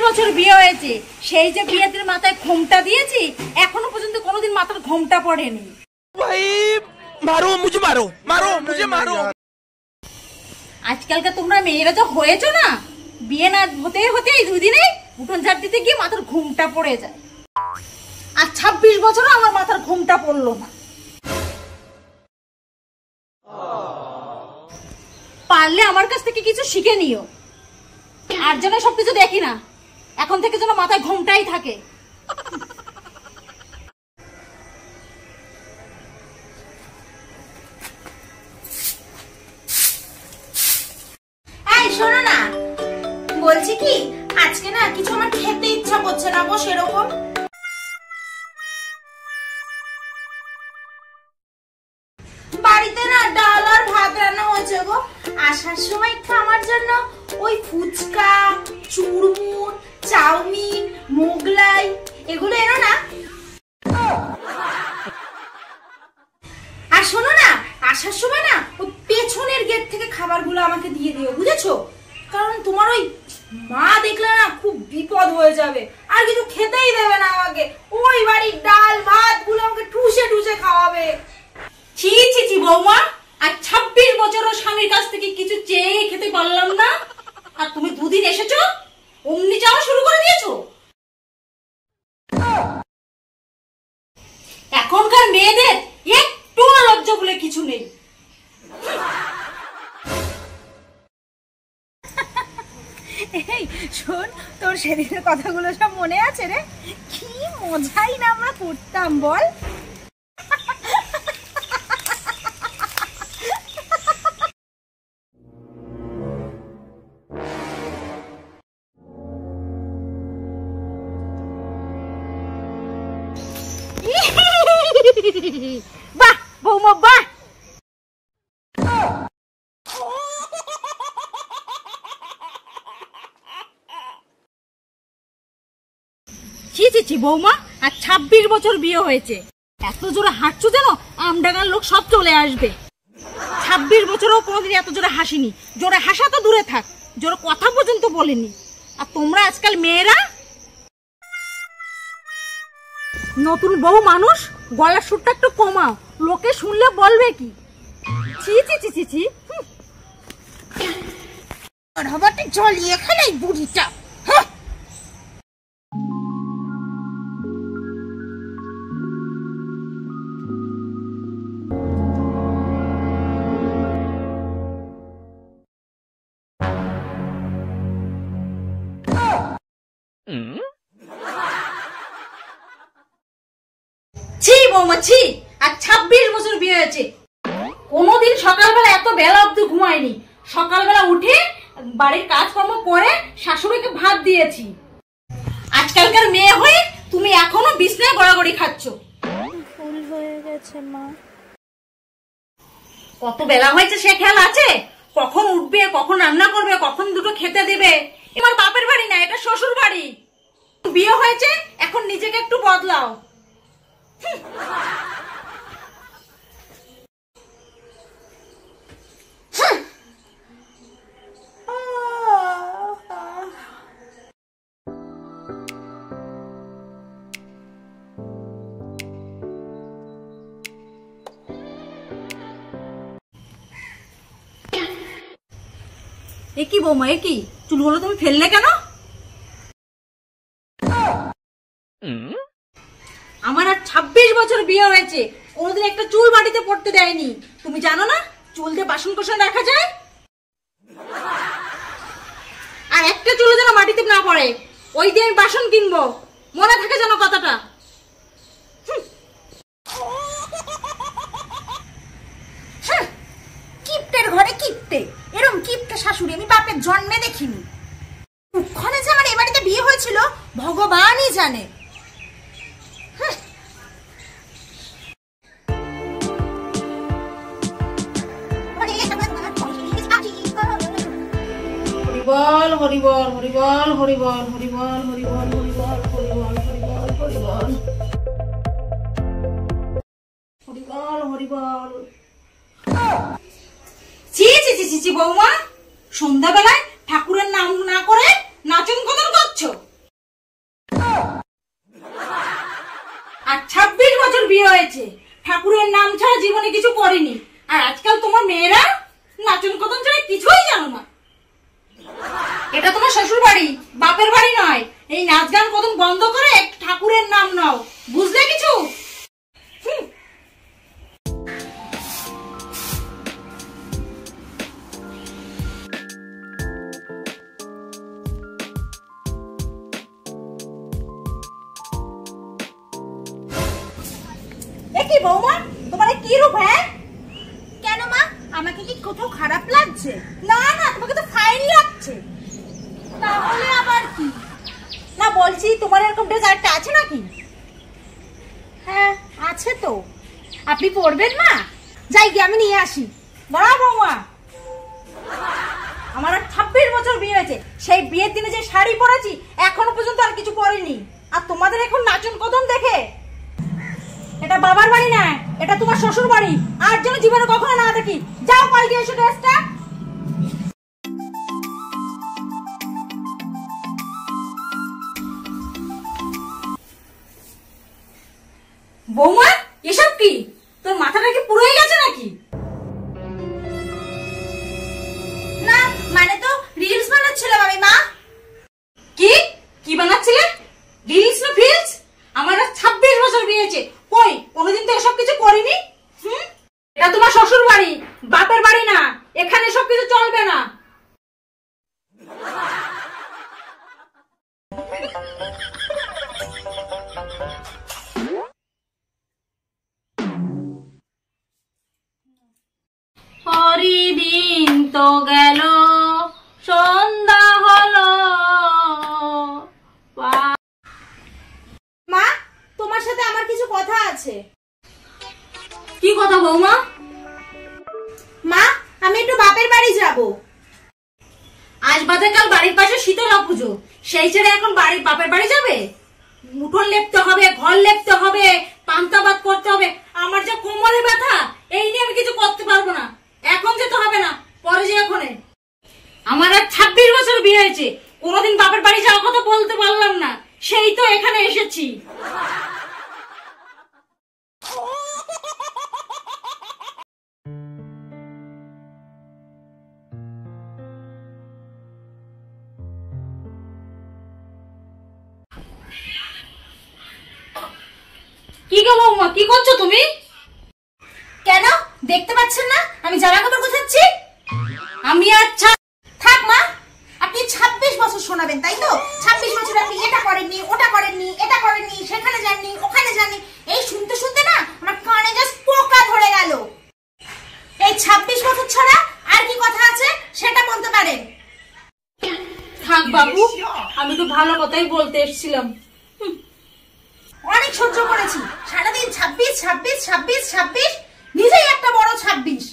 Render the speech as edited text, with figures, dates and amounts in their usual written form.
বছর বিয়ে হয়েছে, সেই যে বিয়েদের মাথায় ঘোমটা দিয়েছি, এখনো পর্যন্ত কোনোদিন মাথার ঘোমটা পড়েনি। ভাই মারো মুঝে, মারো মারো মুঝে, মারো। আজকালকার তোমরা মেয়েরা যা হয়েছো না, বিয়ে না হতে হতে দুদিনে উঠোন ঝাড় দিতে গিয়ে মাথার ঘোমটা পড়ে যায়। আর 26 বছরও আমার মাথার ঘোমটা পড়লো না। পারলে আমার কাছ থেকে কিছু শিখে নিও, আর যেন সবকিছু দেখি না, এখন থেকে যেন মাথায় ঘোমটাই থাকে। এই শোনো না, বলছি কি আজকে না কিছু আমার খেতে ইচ্ছা করছে না গো সেরকম। বাড়িতে না ডাল আর ভাত রান্না হয়েছে গো, আসার সময় খাওয়ার জন্য ওই ফুচকা, চুরমুর, চাউমিন, মোগলাই এগুলো এনো না। আর শোনো না, আসার সময় না ওই পেছনের গেট থেকে খাবারগুলো আমাকে দিয়ে দিও, বুঝেছো? কারণ তোমার ওই মা দেখলে না খুব বিপদ হয়ে যাবে, আর কিছু খেতেই দেবে না আমাকে। ওই বাড়ির ডাল ভাত গুলো আমাকে ঠুসে ঠুসে খাওয়াবে। ছি ছি ছি বৌমা, আর 26 বছরও স্বামীর কাছ থেকে কিছু চেয়ে খেতে পারলাম না, আর তুমি দুদিন এসেছো অমনি যাওয়া শুরু করে দিয়েছো। এখনকার মেয়েদের একটু লজ্জা বলে কিছু নেই। এই শোন, তোর সেদিনের কথাগুলো সব মনে আছে রে? কি মজাই না আমরা করতাম বল। বাহ বৌমা বাহ। ছি ছি ছি বৌমা, আর 26 বছর বিয়ে হয়েছে, এত জোরে হাঁটছো যেন আমডাঙ্গার লোক সব চলে আসবে। 26 বছরও কোনোদিন এত জোরে হাসিনি, জোরে হাসা তো দূরে থাক, জোরে কথা পর্যন্ত বলিনি। আর তোমরা আজকাল মেয়েরা নতুন বউ মানুষ, গলার সুরটা একটু কমাও, লোকে শুনলে বলবে কি। ছি ছি ছি ছি ছি। হবাতে জ্বলিয়ে খেলে এই বুড়িটা। ছি বৌমা ছি, আর 26 বছর বিয়ে হয়েছে, কোনোদিন সকালবেলা এত বেলা অব্দি ঘুমায়নি। সকালবেলা উঠে বাড়ির কাজকর্ম করে শাশুড়িকে ভাত দিয়েছি। আজকালকার মেয়ে হয়ে তুমি এখনো বিছনায় গড়াগড়ি খাচ্ছ। ভুল হয়ে গেছে মা। কত বেলা হয়েছে সে খেয়াল আছে? কখন উঠবে, কখন রান্না করবে, কখন দুটো খেতে দেবে। এবার বাপের বাড়ি না, এটা শ্বশুর বাড়ি। বিয়ে হয়েছে, এখন নিজেকে একটু বদলাও। একই বৌমা একই, চুলগুলো তুমি ফেললে কেন? আমার আর 26 বছর বিয়ে হয়েছে, কোনোদিন একটা চুল বাড়িতে পড়তে দেয়নি। তুমি জানো না চুল দিয়ে বাসন কোসন রাখা যায়? আর একটা চুল যেন মাটিতে না পড়ে, ওই দিয়ে আমি বাসন কিনবো, মনে থাকে যেন কথাটা। কিপ্টের ঘরে কিপ্টে, এরম কিপ্টে শাশুড়ি আমি বাপের জন্মে দেখিনি। ওখানে যে আমার এ বাড়িতে বিয়ে হয়েছিল ভগবানই জানে। হরিবল হরিবল হরিবল হরিবল হরিবল হরিবল হরিবল হরিবল হরিবল হরিবল হরিবল হরিবল। ছি ছি ছি ছি বৌমা, সন্ধ্যাবেলায় ঠাকুরের নাম না করে নাচন কদর করছো। হয়েছে, ঠাকুরের নাম ছাড়া জীবনে কিছু করেনি। আর আজকাল তোমার মেয়েরা নাচন কদম ছাড়া কিছুই জানো না। এটা তোমার শ্বশুর বাড়ি, বাপের বাড়ি নয়। এই নাচ গান কদম বন্ধ করে ঠাকুরের নাম নাও, বুঝলে কিছু? কি বৌমা, তোমার কি রূপ? হ্যাঁ কেন মা, আমাকে কি কোথাও খারাপ লাগছে? না না, তোমাকে তো ফাইন লাগছে। তাহলে আবার কি? না বলছি, তোমার এরকম ড্রেস আরেকটা আছে নাকি? হ্যাঁ আছে তো। আপনি পরবেন মা? যাই গিয়ে আমি নিয়ে আসি। দাঁড়া বৌমা, আমার 26 বছর বিয়ে হয়েছে, সেই বিয়ের দিনে যে শাড়ি পরেছি এখনো পর্যন্ত আর কিছু পরিনি। আর তোমাদের এখন নাচন কদম দেখে? এটা বাবার বাড়ি না, এটা তোমার শ্বশুর বাড়ি। আর যেন জীবনে কখনো না দেখি। যাও পাল্টে এসো ড্রেসটা। বৌমা, এসব কি? তোর মাথাটা কি পুরোই গেছে নাকি? না মানে তো রিলস বানাচ্ছিলাম আমি মা। কি কি বানাচ্ছিলে? রিলস না ফিলস? আমার 26 বছর বিয়ে হয়েছে, কই কোনোদিন তো এসব কিছু করিনি। এটা তোমার শ্বশুর বাড়ি, বাপের বাড়ি না। এখানে সব কিছু চলবে না। হরিদিন তো গেল, সন্ধ্যা হলো। মা, তোমার সাথে আমার কিছু কথা আছে। কি কথা বৌমা? মা, আমি একটু বাপের বাড়ি যাব। আজ বাদে কাল বাড়ির পাশে শীতলা পুজো, সেই ছেড়ে এখন বাপের বাড়ি যাবে? উঠোন লেপতে হবে, ঘর লেপতে হবে, পান্তা ভাত করতে হবে। আমার যে কোমরে ব্যথা, এই নিয়ে আমি কিছু করতে পারবো না। এখন যেতে হবে না, পরে যে। এখনে আমার 26 বছর বিয়ে হয়েছে, কোনোদিন বাপের বাড়ি যাওয়ার কথা বলতে পারলাম না, সেই তো এখানে এসেছি। কি গো বৌমা, কি করছো তুমি? কেন দেখতে পাচ্ছেন না আমি জামা কাপড় গোছাচ্ছি? আমি আচ্ছা থাক মা, আপনি 26 বছর শোনাবেন তাই তো? 26 বছর আপনি এটা করেননি, ওটা করেননি, এটা করেননি, সেখানে যাননি, ওখানে যাননি। এই শুনতে শুনতে না আমার কানে জাস্ট পোকা ধরে গেল। এই 26 বছর ছাড়া আর কি কথা আছে সেটা বলতে পারেন। থাক বাবু, আমি তো ভালো কথাই বলতে এসেছিলাম। অনেক সহ্য করেছি, সারাদিন 26 26 26 26, নিজেই একটা বড় 26।